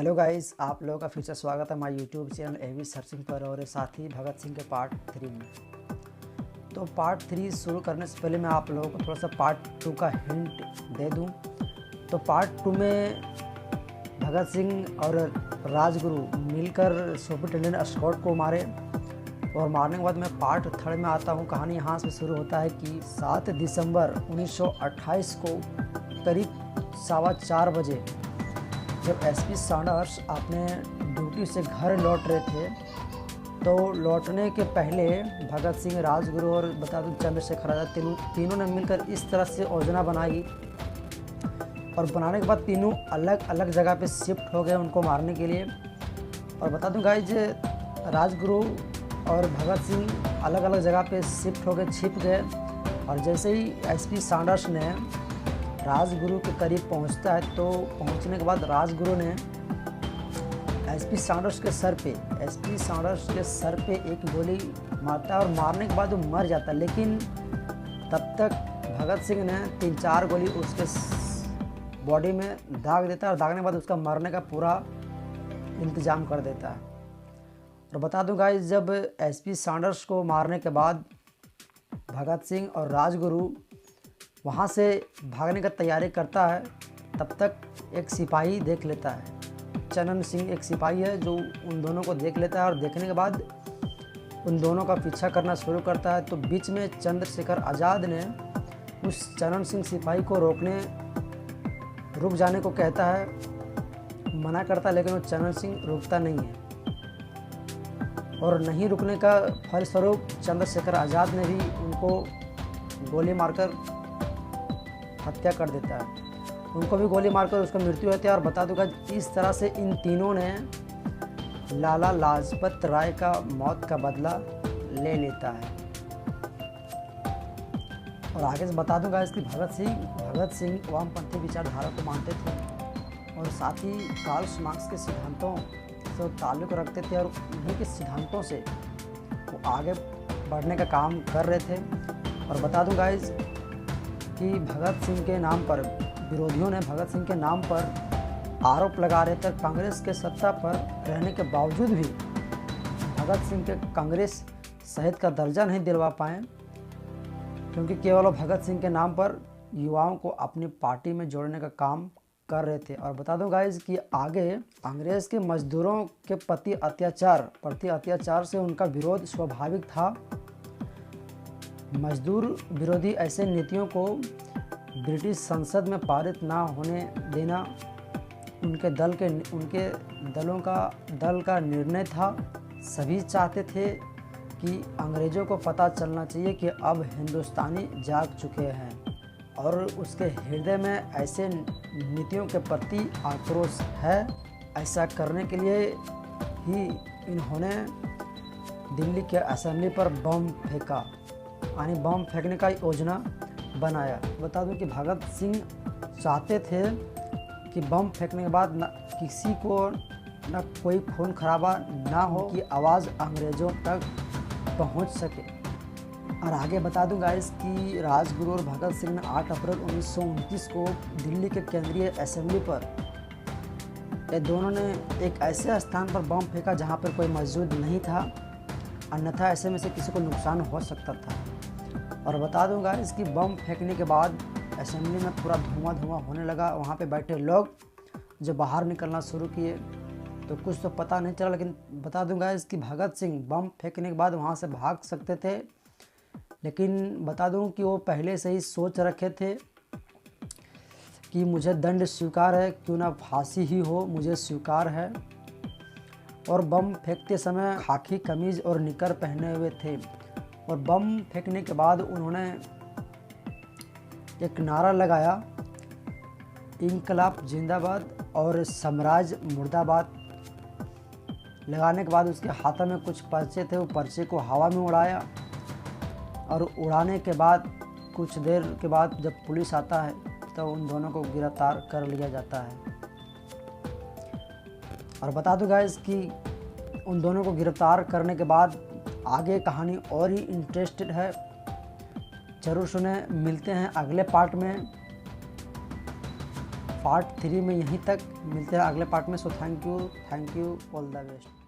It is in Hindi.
हेलो गाइस, आप लोगों का फिर से स्वागत है हमारे यूट्यूब चैनल एवी सर्चिंग पर और साथ ही भगत सिंह के पार्ट 3 में। तो पार्ट 3 शुरू करने से पहले मैं आप लोगों को थोड़ा सा पार्ट 2 का हिंट दे दूं। तो पार्ट 2 में भगत सिंह और राजगुरु मिलकर सुपरिटेंडेंट अस्कॉट को मारे और मारने के बाद मैं पार्ट 3 में आता हूं। कहानी यहाँ से शुरू होता है कि 7 दिसंबर 1928 को करीब 4:15 बजे जब एसपी सैंडर्स अपने ड्यूटी से घर लौट रहे थे, तो लौटने के पहले भगत सिंह, राजगुरु और बता दूं चंद्रशेखर आज़ाद तीनों ने मिलकर इस तरह से योजना बनाई और बनाने के बाद तीनों अलग अलग जगह पे शिफ्ट हो गए उनको मारने के लिए। और बता दूं गाइज, राजगुरु और भगत सिंह अलग अलग जगह पे शिफ्ट हो गए, छिप गए। और जैसे ही एसपी सैंडर्स ने राजगुरु के करीब पहुंचता है, तो पहुंचने के बाद राजगुरु ने एसपी सैंडर्स के सर पे एक गोली मारता है और मारने के बाद वो मर जाता है। लेकिन तब तक भगत सिंह ने 3-4 गोली उसके बॉडी में दाग देता है और दागने के बाद उसका मरने का पूरा इंतजाम कर देता है। और बता दूं गाइस, जब एसपी सैंडर्स को मारने के बाद भगत सिंह और राजगुरु वहाँ से भागने का तैयारी करता है, तब तक एक सिपाही देख लेता है। चनन सिंह एक सिपाही है जो उन दोनों को देख लेता है और देखने के बाद उन दोनों का पीछा करना शुरू करता है। तो बीच में चंद्रशेखर आज़ाद ने उस चनन सिंह सिपाही को रुक जाने को कहता है, मना करता है, लेकिन वो चनन सिंह रुकता नहीं है। और नहीं रुकने का फलस्वरूप चंद्रशेखर आज़ाद ने भी उनको गोली मारकर हत्या कर देता है। उनको भी गोली मारकर उसका मृत्यु होती है। और बता दूंगा, इस तरह से इन तीनों ने लाला लाजपत राय का मौत का बदला ले लेता है। और आगे से बता दूंगा इसकी भगत सिंह वामपंथी विचारधारा को मानते थे और साथ ही कार्ल मार्क्स के सिद्धांतों से ताल्लुक़ रखते थे और उन्हीं के सिद्धांतों से वो आगे बढ़ने का काम कर रहे थे। और बता दूंगा कि भगत सिंह के नाम पर विरोधियों ने भगत सिंह के नाम पर आरोप लगा रहे थे। कांग्रेस के सत्ता पर रहने के बावजूद भी भगत सिंह के कांग्रेस शहीद का दर्जा नहीं दिलवा पाए, क्योंकि केवल भगत सिंह के नाम पर युवाओं को अपनी पार्टी में जोड़ने का काम कर रहे थे। और बता दूं गाइज कि आगे अंग्रेज के मजदूरों के प्रति अत्याचार से उनका विरोध स्वाभाविक था। मजदूर विरोधी ऐसे नीतियों को ब्रिटिश संसद में पारित ना होने देना उनके दल का निर्णय था। सभी चाहते थे कि अंग्रेज़ों को पता चलना चाहिए कि अब हिंदुस्तानी जाग चुके हैं और उसके हृदय में ऐसे नीतियों के प्रति आक्रोश है। ऐसा करने के लिए ही इन्होंने दिल्ली के असेंबली पर बम फेंका, यानी बम फेंकने का योजना बनाया। बता दूं कि भगत सिंह चाहते थे कि बम फेंकने के बाद न किसी को न कोई खून खराबा ना हो, कि आवाज़ अंग्रेज़ों तक पहुंच सके। और आगे बता दूं गाइस कि राजगुरु और भगत सिंह ने 8 अप्रैल 1929 को दिल्ली के केंद्रीय असेंबली पर ये दोनों ने एक ऐसे स्थान पर बम फेंका जहां पर कोई मौजूद नहीं था, अन्यथा ऐसे में से किसी को नुकसान हो सकता था। और बता दूंगा, इसकी बम फेंकने के बाद असेंबली में पूरा धुआं होने लगा। वहाँ पे बैठे लोग जो बाहर निकलना शुरू किए, तो कुछ तो पता नहीं चला, लेकिन बता दूंगा इसकी भगत सिंह बम फेंकने के बाद वहाँ से भाग सकते थे, लेकिन बता दूं कि वो पहले से ही सोच रखे थे कि मुझे दंड स्वीकार है, क्यों ना फांसी ही हो, मुझे स्वीकार है। और बम फेंकते समय खाकी कमीज और निकर पहने हुए थे। और बम फेंकने के बाद उन्होंने एक नारा लगाया, इंकलाब जिंदाबाद और साम्राज्य मुर्दाबाद। लगाने के बाद उसके हाथों में कुछ पर्चे थे, वो पर्चे को हवा में उड़ाया और उड़ाने के बाद कुछ देर के बाद जब पुलिस आता है तो उन दोनों को गिरफ्तार कर लिया जाता है। और बता दूं गाइस कि उन दोनों को गिरफ्तार करने के बाद आगे कहानी और ही इंटरेस्टेड है, जरूर सुने। मिलते हैं अगले पार्ट में, पार्ट 3 में यहीं तक। मिलते हैं अगले पार्ट में। So thank you all the best.